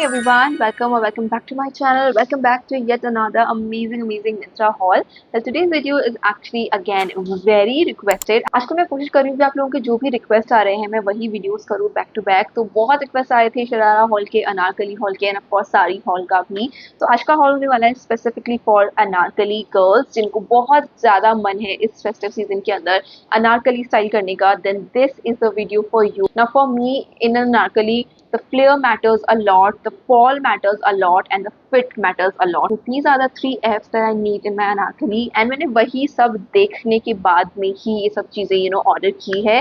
everyone, welcome or welcome back to my channel. Welcome back to yet another amazing Myntra haul. Well, today's video is actually again very requested. आज तो मैं कोशिश कर रही हूँ कि आप लोगों के जो भी रिक्वेस्ट आ रहे हैं मैं वही वीडियोस करूँ बैक टू बैक। तो बहुत रिक्वेस्ट आए थे शरारा हॉल के, अनारकली हॉल के end of course sari hall का भी। तो आज का हॉल होने वाला है स्पेसिफिकली फॉर अनारकली गर्ल्स जिनको बहुत ज्यादा मन है इस फेस्टिव सीजन के अंदर अनारकली स्टाइल करने का। Then this is the video for you. Now for me in anarkali the flare matters a lot, the fall matters a lot, and the fit matters a lot. So these are the 3 F's that I need in my anarkali. And मैंने वही सब देखने के बाद में ही ये सब चीजें order की है.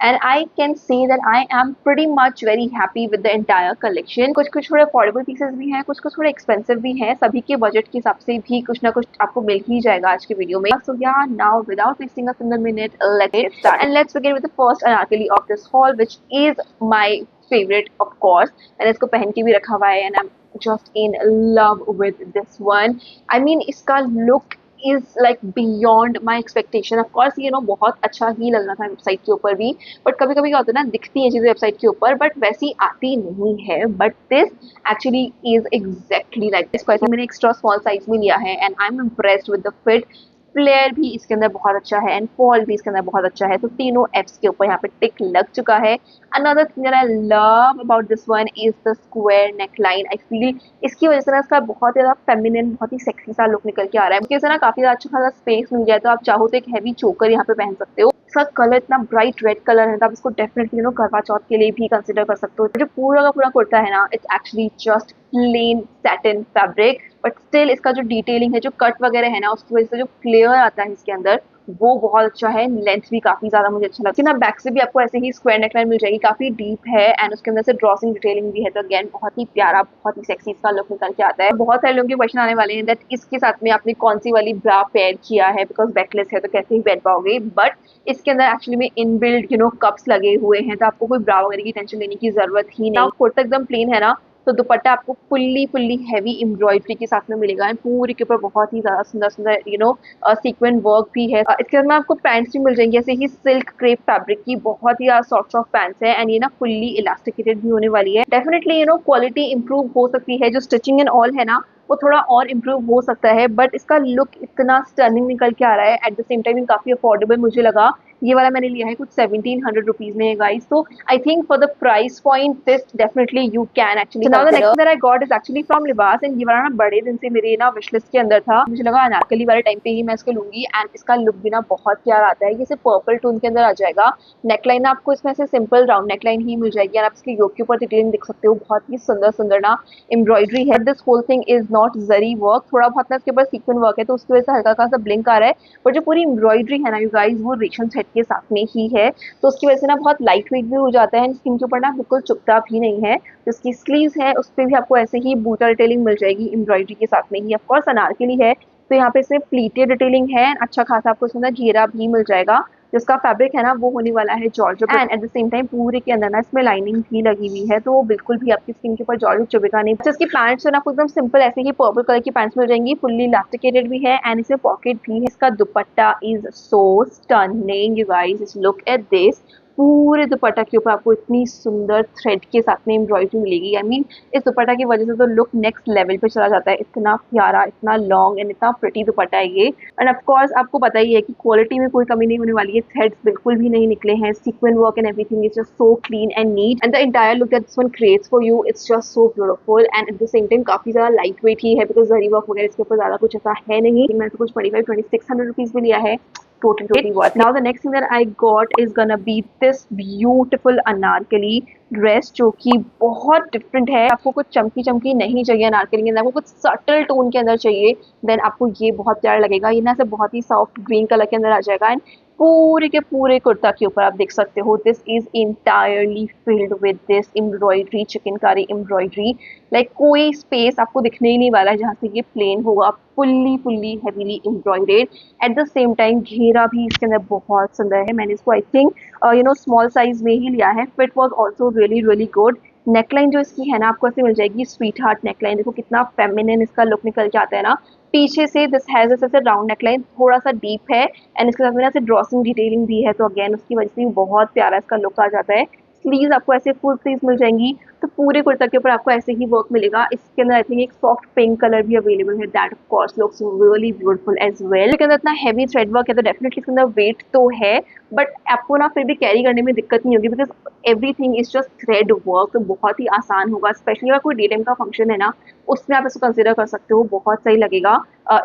And I can say that I am pretty much very happy with the entire collection. कुछ थोड़े affordable pieces भी हैं, कुछ थोड़े expensive भी हैं. सभी के budget के हिसाब से भी कुछ ना कुछ आपको मिल ही जाएगा आज के वीडियो में. So yeah, now without wasting a single minute, let's get started. And let's begin with the first anarkali of this haul, which is my favorite of course. मैंने इसको पहन के भी रखा हुआ है and I'm just in love with this one. I mean इसका look is like beyond my expectation. Of course बहुत अच्छा ही लग रहा था वेबसाइट के ऊपर भी, बट कभी कभी क्या होता है ना, दिखती है चीजें वेबसाइट के ऊपर बट वैसी आती नहीं है. But this actually is exactly like this. मैंने एक्स्ट्रा स्मॉल साइज में लिया है and I am impressed with the fit. Flare भी इसके अंदर बहुत अच्छा है एंड फॉल भी इसके अंदर बहुत अच्छा है. तो तीनों एप्स के ऊपर यहाँ पे टिक लग चुका है. Another thing that I love about this one is the square neck line. I feel इसकी वजह से ना इसका बहुत ज्यादा फेमिनिन, बहुत ही सेक्सी सा लुक निकल के आ रहा है. इसके ना काफी अच्छा खासा स्पेस मिल जाए तो आप चाहो तो एक हैवी चोकर यहाँ पे पहन सकते हो. इसका कलर इतना ब्राइट रेड कलर है तो आप इसको डेफिनेटली करवा चौथ के लिए भी कंसिडर कर सकते हो. जो पूरा का पूरा कुर्ता है ना, it's actually just plain satin fabric, but still इसका जो डिटेलिंग है, जो कट वगैरह है ना, उसकी वजह से जो फ्लेयर आता है इसके अंदर वो बहुत अच्छा है. लेंथ भी काफी ज्यादा मुझे अच्छा लगता है. ना बैक से भी आपको ऐसे ही स्क्वायर नेकलाइन मिल जाएगी, काफी डीप है एंड उसके अंदर से ड्रॉसिंग डिटेलिंग भी है. तो अगेन बहुत ही प्यारा, बहुत ही सेक्सी इसका लुक निकल के आता है. बहुत सारे लोगों के क्वेश्चन आने वाले हैं दैट इसके साथ में आपने कौन सी वाली ब्रा पेयर किया है, बिकॉज बैकलेस है तो कैसे ही पहन पाओगे. बट इसके अंदर एक्चुअली में इनबिल्ड कप्स लगे हुए हैं तो आपको कोई ब्रा वगैरह की टेंशन लेने की जरूरत ही नहीं. कुर्ता एकदम प्लेन है ना, तो दुपट्टा आपको फुल्ली हैवी एम्ब्रॉयडरी के साथ में मिलेगा एंड पूरे के ऊपर बहुत ही ज्यादा सुंदर सुंदर सीक्वेंट वर्क भी है. इसके अंदर आपको पैंट्स भी मिल जाएंगी ऐसे ही सिल्क क्रेप फैब्रिक की, बहुत ही सॉफ्ट पैंट्स है एंड ये ना फुल्ली इलास्टिकेटेड भी होने वाली है. डेफिनेटली क्वालिटी इंप्रूव हो सकती है, जो स्टिचिंग एंड ऑल है ना वो थोड़ा और इम्प्रूव हो सकता है. बट इसका लुक इतना स्टर्निंग निकल के आ रहा है. एट द सेम टाइम काफी अफोर्डेबल मुझे लगा. ये वाला मैंने लिया है कुछ 1700 रुपीज में है गाइस. तो I think for the price point this definitely you can actually. Now the next that I got is actually from लिबास एंड ये वाला ना बड़े दिन से मेरे ना विश लिस्ट के अंदर था. मुझे लगा अनारकली वाले टाइम पे ही मैं इसको लूंगी एंड इसका लुक भी ना बहुत प्यारा आता है. ये सिर्फ पर्पल टोन के अंदर आ जाएगा. नेकलाइन आपको इसमें से सिंपल राउंड नेकलाइन ही मिल जाएगी और आप इसके योक के ऊपर डिटेलिंग देख सकते हो. बहुत ही सुंदर सुंदर ना एम्ब्रॉयडरी है. This whole thing is not zari work, थोड़ा बहुत ना इसके ऊपर सीक्वेंट वर्क है तो उसकी वजह से हल्का सा ब्लिंक आ रहा है. बट जो पूरी एम्ब्रॉयडरी है ना यू गाइस, वो रेशम थ्रेड के साथ में ही है तो उसकी वजह से ना बहुत लाइट वेट भी हो जाता है. स्किन के ऊपर ना बिल्कुल चुभता भी नहीं है. तो इसकी स्लीव्स है उस पर भी आपको ऐसे ही बूटा डिटेलिंग मिल जाएगी एम्ब्रॉयडरी के साथ में ही. ऑफ कोर्स अनारकली है तो यहाँ पे सिर्फ प्लीटेड डिटेलिंग है. अच्छा खासा आपको इसमें घेरा भी मिल जाएगा. जिसका फैब्रिक है ना वो होने वाला है georgette and at the same time पूरे के अंदर ना इसमें लाइनिंग भी लगी हुई है तो वो बिल्कुल भी आपकी स्किन के ऊपर जॉर्जेट चुभेगा नहीं. अच्छा, इसकी पैंट्स है ना आपको एकदम सिंपल ऐसे ही पर्पल कलर की पैंट्स मिल जाएंगी. फुल्ली इलास्टिकेटेड भी है एंड इसमें पॉकेट भी है. इसका दुपट्टा is so stunning you guys. Look at this. पूरे दुपट्टा के ऊपर आपको इतनी सुंदर थ्रेड के साथ में एम्ब्रॉयडरी मिलेगी. आई मीन इस दुपट्टा की वजह से तो लुक नेक्स्ट लेवल पे चला जाता है. इतना प्यारा, इतना लॉन्ग एंड इतना प्रिटी दुपट्टा है ये. एंड ऑफ कोर्स आपको पता ही है कि क्वालिटी में कोई कमी नहीं होने वाली है. थ्रेड्स बिल्कुल भी नहीं निकले हैं. Sequin work and everything is just so clean and neat and the entire look that this one creates for you it's just so beautiful and at the same time काफी ज्यादा लाइट वेट ही है because zari work वगैरह इसके ऊपर ज्यादा कुछ ऐसा है नहीं. मैंने तो कुछ 25-2600 रुपीज में लिया है. Totally worth. Now the next thing that I got is gonna be this beautiful Anarkali dress जो कि बहुत डिफरेंट है. आपको कुछ चमकी चमकी नहीं चाहिए अनारकली के अंदर, आपको कुछ सटल टोन के अंदर चाहिए. देन आपको ये बहुत प्यारा लगेगा. ये ना से बहुत ही सॉफ्ट ग्रीन कलर के अंदर आ जाएगा एंड पूरे के पूरे कुर्ता के ऊपर आप देख सकते हो this is entirely filled with this embroidery, chikankari embroidery. Like कोई स्पेस आपको दिखने ही नहीं वाला है जहाँ से ये प्लेन होगा. Fully heavily embroidered. Eight the same time घेरा भी इसके अंदर बहुत सुंदर है. मैंने इसको आई थिंक स्मॉल साइज में ही लिया है. Fit was also really good. Neckline जो इसकी है ना आपको ऐसे मिल जाएगी स्वीट हार्ट नेकलाइन. देखो कितना फेमिनिन इसका लुक निकल के आता है ना. पीछे से दिस हैज ऐसे राउंड नेकलाइन, थोड़ा सा डीप है एंड इसके साथ में ऐसे ड्रॉसिंग डिटेलिंग भी है तो अगेन उसकी वजह से बहुत प्यारा इसका लुक आ जाता है. स्लीव्स आपको ऐसे फुल स्लीव्स मिल जाएंगी. तो पूरे कुर्ता के ऊपर आपको ऐसे ही वर्क मिलेगा। इसके अंदर आई थिंक एक सॉफ्ट पिंक कलर भी अवेलेबल है, that of course looks really beautiful as well. इसके अंदर इतना हैवी थ्रेड वर्क है तो डेफिनेटली इसके अंदर वेट तो है, बट आपको ना फिर भी कैरी करने में दिक्कत नहीं होगी, because everything is just thread work, तो बहुत ही आसान होगा। स्पेशली अगर कोई डे टाइम का फंक्शन है ना, उसमें आप इसको कंसिडर कर सकते हो, बहुत सही लगेगा।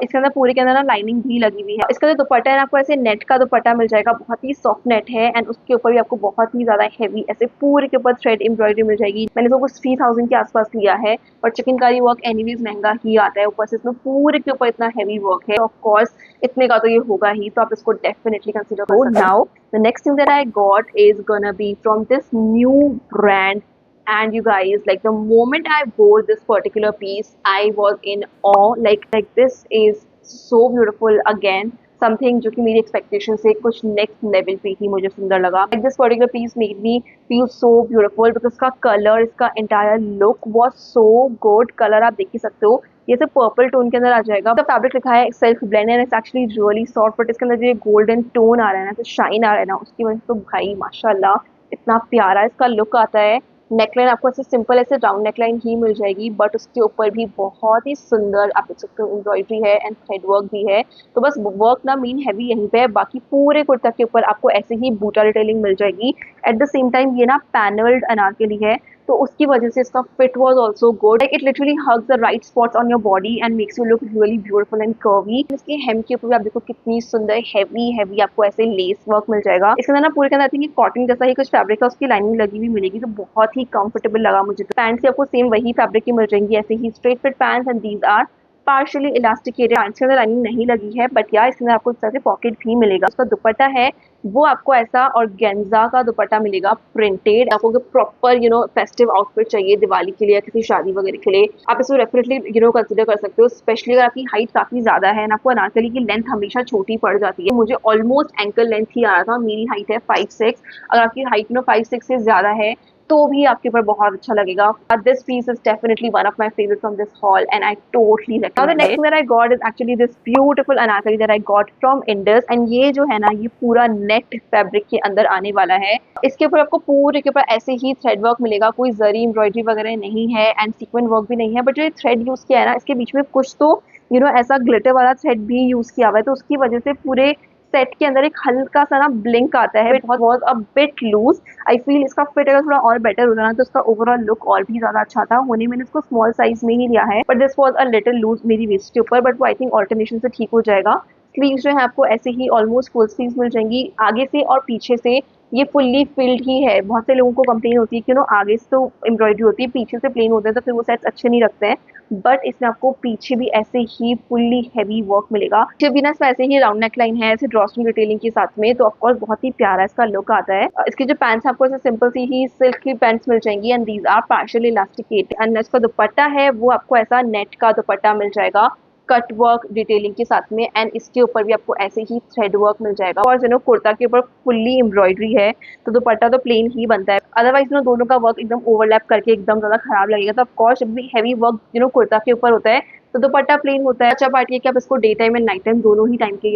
इसके अंदर पूरे के अंदर ना लाइनिंग भी लगी हुई है। इसका जो दुपट्टा है ना, आपको ऐसे नेट का दुपट्टा मिल जाएगा, बहुत ही सॉफ्ट नेट है, एंड उसके ऊपर भी आपको बहुत ही ज्यादा हैवी ऐसे पूरे के ऊपर थ्रेड एम्ब्रॉयडरी मिल जाएगी। मैंने इसको कुछ 3000 के आसपास लिया है, और चिकनकारी वर्क एनीवेज महंगा ही आता है, ऊपर से इसमें पूरे के ऊपर इतना हैवी वर्क है, ऑफ कोर्स इतने का तो ये होगा ही, तो आप इसको डेफिनेटली कंसिडर कर सकते हो। Now the next thing that I got is gonna B from this new brand, and you guys, like, the moment I wore this particular piece, I was in awe. Like this is so beautiful again, something जो कि मेरी expectation से कुछ next level पे ही मुझे सुंदर लगा। Like this particular piece made me feel so beautiful, because इसका कलर, इसका entire look was so good. Colour आप देख ही सकते हो, ये सब पर्पल टोन के अंदर आ जाएगा। तो फैब्रिक लिखा है self blend and it's actually really soft, but इसके अंदर जो गोल्डन टोन आ रहा है ना, तो शाइन आ रहा है ना, उसकी वजह से तो भाई माशाल्लाह इतना प्यारा इसका लुक आता है। नेकलाइन आपको ऐसे सिंपल ऐसे राउंड नेकलाइन ही मिल जाएगी, बट उसके ऊपर भी बहुत ही सुंदर आप देख सकते हो एम्ब्रॉयडरी है एंड थ्रेड वर्क भी है। तो बस वर्क ना मेन हैवी यहीं पे है, बाकी पूरे कुर्ता के ऊपर आपको ऐसे ही बूटा डिटेलिंग मिल जाएगी। एट द सेम टाइम ये ना पैनल्ड अनारकली है, तो उसकी वजह से इसका fit was also good. Like it literally hugs the right spots on your body and makes you look really beautiful and curvy. इसके हेम के ऊपर भी आप देखो कितनी सुंदर हैवी हैवी आपको ऐसे लेस वर्क मिल जाएगा। इसके अंदर ना पूरे के अंदर आई थिंक कॉटन जैसा ही कुछ फैब्रिक है, उसकी लाइनिंग लगी हुई मिलेगी, तो बहुत ही कंफर्टेबल लगा मुझे। पैंट्स आपको सेम वही फैब्रिक की मिल जाएंगी, ऐसे ही straight fit pants, and these are partially elasticated. Pants के अंदर लाइनिंग नहीं लगी है, बट यार इसके अंदर आपको इस तरह से पॉकेट भी मिलेगा। उसका दुपट्टा है वो आपको ऐसा ऑर्गेन्जा का दुपट्टा मिलेगा, प्रिंटेड। आपको प्रॉपर फेस्टिव आउटफिट चाहिए दिवाली के लिए या किसी शादी वगैरह के लिए, आप इसको डेफिनेटली कंसिडर कर सकते हो। स्पेशली अगर आपकी हाइट काफी ज्यादा है ना, आपको अनारकली की लेंथ हमेशा छोटी पड़ जाती है। मुझे ऑलमोस्ट एंकल लेंथ ही आ रहा था, मेरी हाइट है 5'6". अगर आपकी हाइट 5'6" से ज्यादा है तो भी आपके ऊपर बहुत अच्छा लगेगा। This piece is definitely one of my favourite from this haul and I totally recommend. Now the next thing that I got is actually this beautiful anarkali that I got from Indus, and ये जो है ना, ये पूरा net fabric के अंदर आने वाला है। इसके ऊपर आपको पूरे के ऊपर ऐसे ही थ्रेड वर्क मिलेगा, कोई जरी एम्ब्रॉयडरी वगैरह नहीं है एंड सीक्वेंट वर्क भी नहीं है, बट जो थ्रेड यूज किया है ना, इसके बीच में कुछ तो ऐसा ग्लिटर वाला थ्रेड भी यूज किया हुआ है, तो उसकी वजह से पूरे सेट के अंदर एक हल्का सा ना ब्लिंक आता है। बहुत a bit loose. I feel इसका फिट अगर थोड़ा और बेटर होता ना, तो इसका ओवरऑल लुक और भी ज्यादा अच्छा था। होने मैंने इसको स्मॉल साइज में ही लिया है, but this was a little loose मेरी वेस्ट के ऊपर, बट वो आई थिंक ऑल्टरनेशन से ठीक हो जाएगा। स्लीव्स जो है आपको ऐसे ही ऑलमोस्ट फुल स्लीव्स मिल जाएंगी, आगे से और पीछे से ये फुल्ली फिल्ड ही है। बहुत से लोगों को कंप्लेन होती है कि आगे से तो एम्ब्रॉयडरी होती है, पीछे से प्लेन होते हैं, तो फिर वो सेट्स अच्छे नहीं लगते हैं, बट इसमें आपको पीछे भी ऐसे ही फुल्ली हैवी वर्क मिलेगा। जब भी ना इसमें ऐसे ही राउंड नेक लाइन है ऐसे ड्रॉस्टिंग डिटेलिंग के साथ में, तो ऑफकोर्स बहुत ही प्यारा इसका लुक आता है। इसकी जो पैंट्स आपको ऐसे सिंपल सी ही सिल्क की पैंट्स मिल जाएंगी, and these are partially elasticated, एंड इसका दुपट्टा है वो आपको ऐसा नेट का दुपट्टा मिल जाएगा, कट वर्क डिटेलिंग के साथ में, एंड इसके ऊपर भी आपको ऐसे ही थ्रेड वर्क मिल जाएगा। और कुर्ता के ऊपर फुल्ली एम्ब्रॉयडरी है, तो दुपट्टा तो प्लेन ही बनता है, अदरवाइज दोनों का वर्क एकदम ओवरलैप करके एकदम ज्यादा खराब लगेगा। तो ऑफकोर्स जब भी हैवी वर्क कुर्ता के ऊपर होता है, तो दुपट्टा प्लेन होता है। अच्छा पार्ट ये कि आप इसको day time and night time दोनों ही टाइम के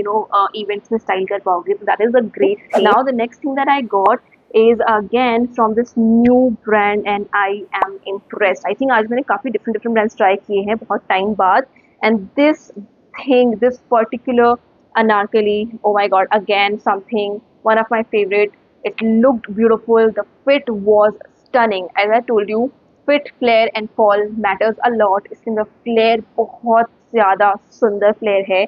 इवेंट्स में स्टाइल कर पाओगे, तो that is a great thing. Now the next thing that I got is again from this new brand and I am impressed. I think आज मैंने काफी different brands try किए हैं बहुत टाइम बाद, and this particular anarkali, oh my god, again something, one of my favorite. It looked beautiful, the fit was stunning. As I told you, fit, flare and fall matters a lot. इसके अंदर flare बहुत ज़्यादा सुंदर flare है।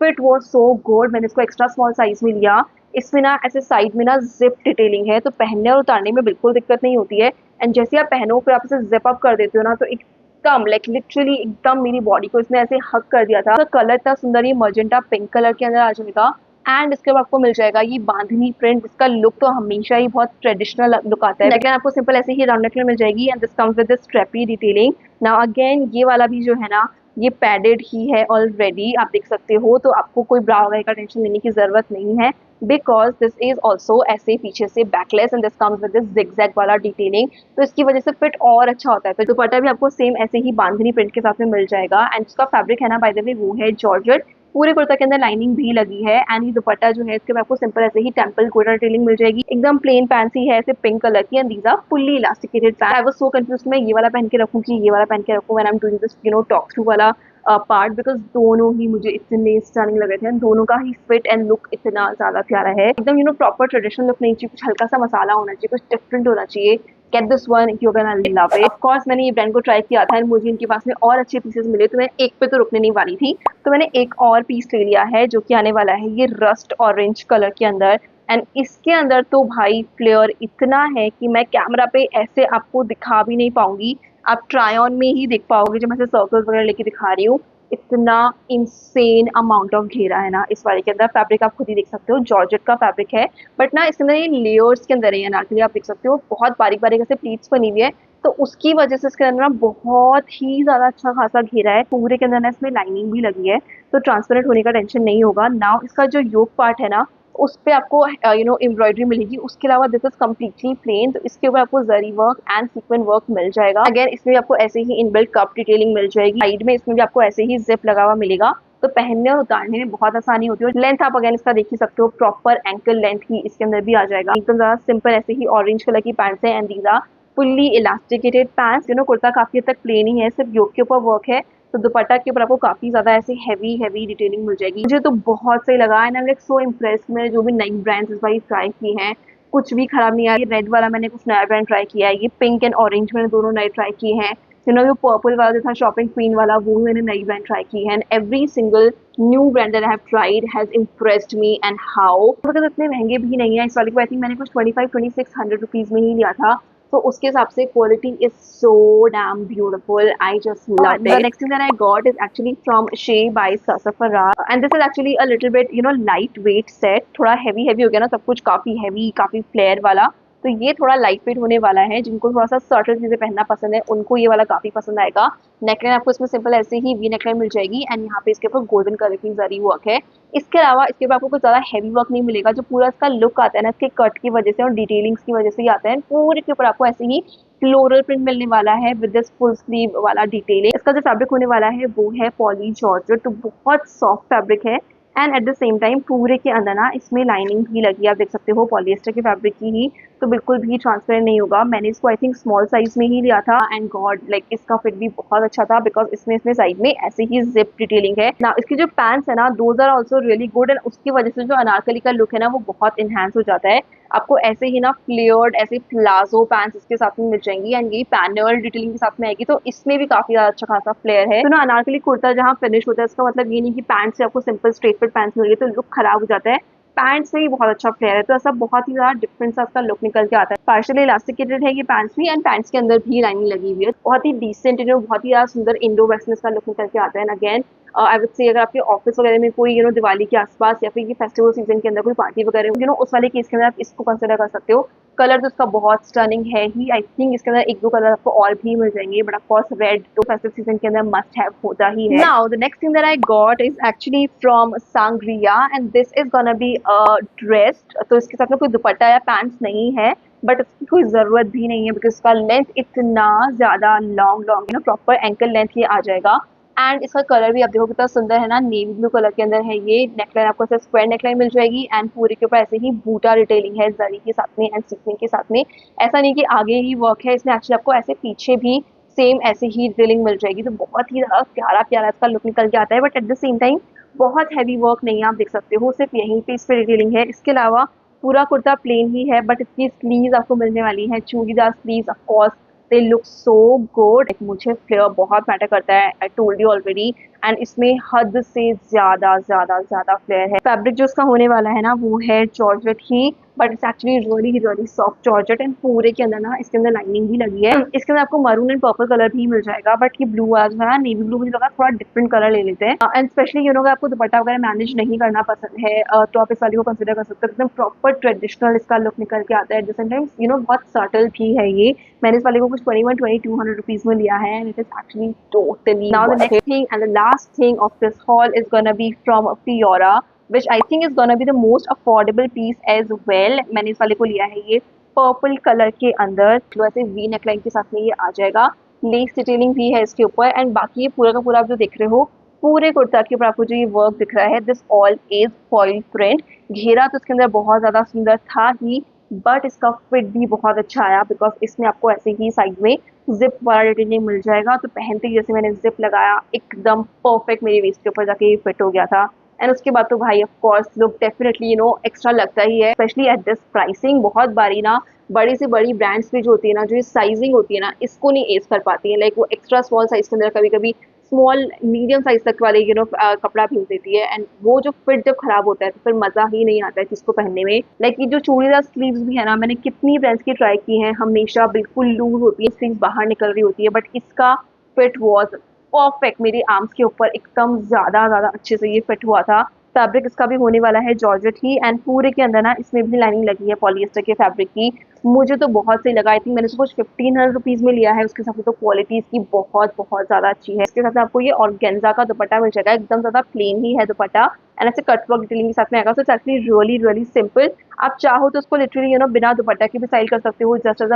Fit was so good, मैंने इसको extra small size में लिया। इसमें ना ऐसे साइड में ना जिप डिटेलिंग है, तो पहनने और उतारने में बिल्कुल दिक्कत नहीं होती है, एंड जैसे आप पहनो फिर आप इसे जिप अप कर देते हो ना, तो एकदम लाइक लिटरली एकदम मेरी बॉडी को इसने ऐसे हक कर दिया था। तो कलर इतना सुंदर, ये मजेंटा पिंक कलर के अंदर आ जाएगा, एंड इसके बाद आपको मिल जाएगा ये बांधनी प्रिंट। इसका लुक तो हमेशा ही बहुत ट्रेडिशनल लुक आता है। नेकलाइन आपको सिंपल ऐसे ही राउंड नेकलाइन मिल जाएगी, and this comes with this strappy detailing. Now again ये वाला भी जो है ना, ये पैडेड ही है ऑलरेडी, आप देख सकते हो, तो आपको कोई ब्रा वगैरह का टेंशन लेने की जरूरत नहीं है, बिकॉज दिस इज ऑल्सो ऐसे पीछे से backless, and this comes with this zigzag वाला डिटेलिंग, तो इसकी वजह से फिट और अच्छा होता है। तो दुपट्टा भी आपको सेम ऐसे ही बांधनी प्रिंट के साथ में मिल जाएगा, एंड इसका फैब्रिक है ना, बाय द वे, वो है जॉर्जेट। पूरे कुर्ता के अंदर लाइनिंग भी लगी है एंड ये दुपट्टा जो है इसके ऊपर आपको सिंपल ऐसे ही टेम्पल गोल्डन डिटेलिंग मिल जाएगी, एकदम प्लेन फैंसी है, ऐसे पिंक कलर की and these are fully elasticated pant. I was so confused मैं ये वाला पहन के रखूं कि ये वाला पहन के रखूं when I am doing this top through वाला पार्ट, बिकॉज दोनों ही मुझे इतने स्टनिंग लगे थे, दोनों का ही फिट एंड लुक इतना ज्यादा प्यारा है, एकदम प्रॉपर ट्रेडिशनल लुक नहीं चाहिए, कुछ हल्का सा मसाला होना चाहिए, कुछ डिफरेंट होना चाहिए। Get this one, you gonna love it. Of course मैंने ये ब्रांड को ट्राई किया था एंड मुझे इनके पास में और अच्छे पीसेस मिले, तो मैं एक पे तो रुकने नहीं वाली थी, तो मैंने एक और पीस ले लिया है जो कि आने वाला है ये रस्ट ऑरेंज कलर के अंदर एंड इसके अंदर तो भाई फ्लेयर इतना है कि मैं कैमरा पे ऐसे आपको दिखा भी नहीं पाऊंगी, आप ट्राई ऑन में ही देख पाओगे जब मैं सर्कल्स वगैरह लेके दिखा रही हूँ। इतना इंसेन अमाउंट ऑफ घेरा है ना इस वाले के अंदर, फैब्रिक आप खुद ही देख सकते हो, जॉर्जेट का फैब्रिक है, बट ना इसके अंदर ये लेयर्स के अंदर है, अनारकली आप देख सकते हो, बहुत बारीक बारीक ऐसे प्लीट्स बनी हुई है, तो उसकी वजह से इसके अंदर ना बहुत ही ज्यादा अच्छा खासा घेरा है, पूरे के अंदर ना इसमें लाइनिंग भी लगी है, तो ट्रांसपेरेंट होने का टेंशन नहीं होगा। नाउ इसका जो योक पार्ट है ना उस पे आपको एम्ब्रॉयडरी मिलेगी, उसके अलावा दिस इज कम्प्लीटली प्लेन, तो इसके ऊपर आपको जरी वर्क एंड सीक्वेंट वर्क मिल जाएगा। अगेन इसमें भी आपको ऐसे ही इनबिल्ट कप डिटेलिंग मिल जाएगी, साइड में इसमें भी आपको ऐसे ही जिप लगा हुआ मिलेगा, तो पहनने और उतारने में बहुत आसानी होती है। लेंथ आप अगेन इसका देख ही सकते हो, प्रॉपर एंकल लेंथ ही इसके अंदर भी आ जाएगा, एकदम ज्यादा सिंपल ऐसे ही ऑरेंज कलर की पैंट्स है and these are fully elasticated pants. Kurta काफी हद तक प्लेन ही है, सिर्फ योक के ऊपर वर्क है, तो दुपट्टा के ऊपर आपको काफी ज्यादा ऐसे हैवी हैवी डिटेलिंग मिल जाएगी, मुझे तो बहुत सही लगा and I am like so impressed. मैंने जो भी नई ब्रांड्स इस बार ट्राई की हैं कुछ भी खराब नहीं आया, रेड वाला मैंने कुछ नया ब्रांड ट्राई किया है, ये पिंक एंड ऑरेंज मैंने दोनों नए ट्राई किए हैं, जो पर्पल वाला जो था शॉपिंग क्वीन वाला वो मैंने नई ब्रांड ट्राई की है and every single new brand that I have tried has impressed me and how, because इतने महंगे भी नहीं है इस वाले को, आई थिंक मैंने कुछ 25-2600 रुपीज में ही लिया था, तो उसके हिसाब से quality is so damn beautiful, I just love it. The next thing that I got is actually from Shea by Sassafras and this is actually a little bit light weight set, थोड़ा heavy heavy हो गया ना सब कुछ, काफी heavy काफी flare वाला, तो ये थोड़ा लाइट वेट होने वाला है, जिनको थोड़ा सा सर्टल चीजें पहनना पसंद है उनको ये वाला काफी पसंद आएगा। नेकलाइन आपको इसमें सिंपल ऐसे ही वी नेकलाइन मिल जाएगी एंड यहाँ पे इसके ऊपर गोल्डन कलर की जरी वर्क है, इसके अलावा इसके ऊपर आपको कुछ ज्यादा हैवी वर्क नहीं मिलेगा, जो पूरा इसका लुक आता है ना इसके कट की वजह से और डिटेलिंग्स की वजह से ही आता है, पूरे के ऊपर आपको ऐसे ही फ्लोरल प्रिंट मिलने वाला है विद दिस फुल स्लीव वाला डिटेलिंग। इसका जो फैब्रिक होने वाला है वो है पॉली जॉर्जेट, तो बहुत सॉफ्ट फैब्रिक है and at the same time पूरे के अंदर ना इसमें लाइनिंग भी लगी है, आप देख सकते हो पॉलिएस्टर के फैब्रिक की ही, तो बिल्कुल भी ट्रांसपेरेंट नहीं होगा। मैंने इसको आई थिंक स्मॉल साइज में ही लिया था एंड गॉड लाइक इसका फिट भी बहुत अच्छा था, बिकॉज इसमें साइड में ऐसे ही जिप डिटेलिंग है ना। इसकी जो पैंट्स है ना those are also really good and उसकी वजह से जो अनारकली का लुक है ना वो बहुत इनहेंस हो जाता है, आपको ऐसे ही ना फ्लेयर्ड ऐसे प्लाजो पैंट्स इसके साथ में मिल जाएंगी एंड ये पैनल डिटेलिंग के साथ में आएगी, तो इसमें भी काफी ज्यादा अच्छा खासा फ्लेयर है। तो ना अनारकली कुर्ता जहाँ फिनिश होता है इसका मतलब ये नहीं कि पैंट्स से आपको सिंपल स्ट्रेट फिट पैंट्स मिल गई तो लुक खराब हो जाता है, पैंट्स में ही बहुत अच्छा फ्लेयर है, तो ऐसा बहुत ही ज्यादा डिफरेंट सा इसका लुक निकल के आता है। पार्शियली इलास्टिकेटेड है ये पैंट्स भी एंड पैंट्स के अंदर भी लाइनिंग लगी हुई है, बहुत ही डिसेंट बहुत ही ज्यादा सुंदर इंडो वेस्टर्न इसका लुक निकल के आता है। अगेन आई वुड से अगर आपके ऑफिस वगैरह में कोई दिवाली के आसपास या फिर ये फेस्टिवल सीजन के अंदर कोई पार्टी वगैरह उस वाले केस के अंदर आप इसको कंसिडर कर सकते हो। कलर तो इसका बहुत स्टनिंग है ही, आई थिंक इसके अंदर एक दो कलर आपको और भी मिल जाएंगे, बट ऑफ कोर्स रेड तो फेस्टिव सीजन के अंदर मस्ट हैव होता ही है। Now the next thing that I got is actually from Sangria and this is gonna be a dress, तो इसके साथ में कोई दुपट्टा या पैंट्स नहीं है, बट इसकी कोई जरूरत भी नहीं है बिकॉज इसका लेंथ इतना ज्यादा लॉन्ग प्रॉपर एंकल लेंथ ये आ जाएगा एंड इसका कलर भी आप देखो कितना सुंदर है ना, नेवी ब्लू कलर के अंदर है ये। नेकलाइन आपको ऐसे स्क्वायर नेकलाइन मिल जाएगी एंड पूरे के ऊपर ऐसे ही बूटा डिटेलिंग है जरी के साथ में एंड सीक्वेंस के साथ में, ऐसा नहीं कि आगे ही वर्क है, इसमें एक्चुअली आपको ऐसे पीछे भी सेम ऐसे ही डिटेलिंग मिल जाएगी, तो बहुत ही ज्यादा प्यारा प्यारा इसका लुक निकल के आता है, but at the same time बहुत हैवी वर्क नहीं है, आप देख सकते हो सिर्फ यहीं पे इस पे डिटेलिंग है, इसके अलावा पूरा कुर्ता प्लेन ही है, बट इसकी स्लीव्स आपको मिलने वाली है churidar sleeves, of course they look so good. मुझे फ्लेयर बहुत मैटर करता है, I told you already, and इसमें हद से ज्यादा ज्यादा ज्यादा फ्लेयर है। फैब्रिक जो इसका होने वाला है ना वो है georgette he, but it's actually really soft georgette and पूरे के अंदर ना इसके अंदर लाइनिंग भी लगी है। इसके अंदर आपको मरून एंड पर्पल कलर भी मिल जाएगा, बट ये ब्लू वाला है नेवी ब्लू, मुझे लगा थोड़ा डिफरेंट कलर ले लेते हैं एंड स्पेशली अगर आपको दुपट्टा वगैरह मैनेज नहीं करना पसंद है तो आप इस वाली को कंसिडर कर सकते हो, एकदम प्रॉपर ट्रेडिशनल इसका लुक निकल के आता है, एट द सेम टाइम बहुत सटल भी है ये। मैंने इस वाले को कुछ 21-2200 रुपीज में लिया है and it is actually totally. Now the next thing and the last thing of this haul is gonna be from Fiora, which I think is gonna be the most affordable piece as well। मैंने इस वाले को लिया है ये purple colour के अंदर, तो ऐसे वी नेकलाइन के साथ में ये आ जाएगा, लेस डिटेलिंग भी है इसके ऊपर एंड बाकी ये पूरा का पूरा आप जो देख रहे हो पूरे कुर्ता के ऊपर आपको जो ये वर्क दिख रहा है, this all is foil print. घेरा तो इसके अंदर बहुत ज्यादा सुंदर था ही, बट इसका फिट भी बहुत अच्छा आया बिकॉज इसमें आपको ऐसे ही साइड में जिप वाला डिटेलिंग मिल जाएगा। तो पहनते ही जैसे मैंने जिप लगाया, एकदम परफेक्ट मेरी वेस्ट के ऊपर जाके ये फिट हो गया था। एंड उसके बाद तो भाई of course look definitely extra लगता ही है, स्पेशली एट दिस प्राइसिंग। बहुत बारी ना बड़ी से बड़ी ब्रांड्स में जो होती है ना, जो ये साइजिंग होती है ना, इसको नहीं एज कर पाती है। लाइक वो एक्स्ट्रा स्मॉल साइज के अंदर कभी कभी स्मॉल मीडियम साइज तक वाले कपड़ा भेज देती है, एंड वो जो फिट जब खराब होता है तो फिर मजा ही नहीं आता है जिसको पहनने में। लाइक ये जो चूड़ीदार स्लीव्स भी है ना, मैंने कितनी ब्रांड्स की ट्राई की हैं, हमेशा बिल्कुल लूज होती है, स्लीव्स बाहर निकल रही होती है, बट इसका फिट वॉज परफेक्ट। मेरे आर्म्स के ऊपर एकदम ज्यादा ज्यादा अच्छे से ये फिट हुआ था। फैब्रिक इसका भी होने वाला है जॉर्जेट ही, एंड पूरे के अंदर ना इसमें भी लाइनिंग लगी है पॉलिएस्टर के फैब्रिक की। मुझे तो बहुत सही लगा। आई थिंक मैंने इसको कुछ 1500 रुपीज में लिया है। उसके साथ तो क्वालिटी इसकी बहुत बहुत ज्यादा अच्छी है। इसके साथ आपको ये ऑर्गेन्जा का दुपट्टा मिल जाएगा, एकदम ज्यादा प्लेन ही है दुपट्टा, एंड ऐसे कटवर्क डिटेलिंग के साथ में आएगा। So it's actually really really simple. आप चाहो तो उसको लिटरली बिना दुपट्टा के भी स्टाइल कर सकते हो, just as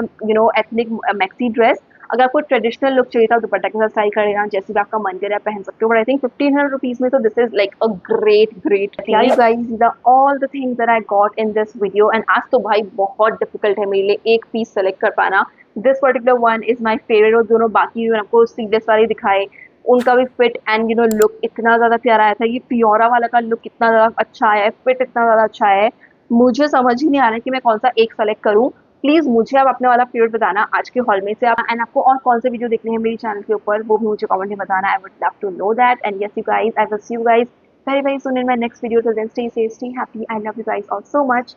ethnic maxi dress. अगर आपको ट्रेडिशनल लुक चाहिए था दुपट्टा के साथ स्टाइल कर लेना, जैसे भी आपका मन करे आप पहन सकते हो। बट आई थिंक 1500 रुपीज में तो this is like a great great thing. You guys, these are all the things that I got in this video, and आज तो भाई बहुत डिफिकल्ट है मेरे लिए एक पीस सेलेक्ट कर पाना। This particular one is my favourite. और दोनों बाकी जो आपको सीरियस वाले दिखाए, उनका भी फिट एंड लुक इतना ज्यादा प्यारा आया था। ये पियोरा वाला का लुक इतना ज्यादा अच्छा आया है, फिट इतना ज्यादा अच्छा है, मुझे समझ ही नहीं आ रहा है कि मैं कौन सा एक सेलेक्ट करूं। प्लीज मुझे आप अपने वाला फेवरेट बताना आज के हॉल में से आप, एंड आपको और कौन से वीडियो देखने हैं मेरे चैनल के ऊपर, वो भी मुझे कमेंट में बताना। I would love to know that. And yes you guys, I will see you guys very very soon in my next video. Till then, stay safe, stay happy. I love you guys all so much.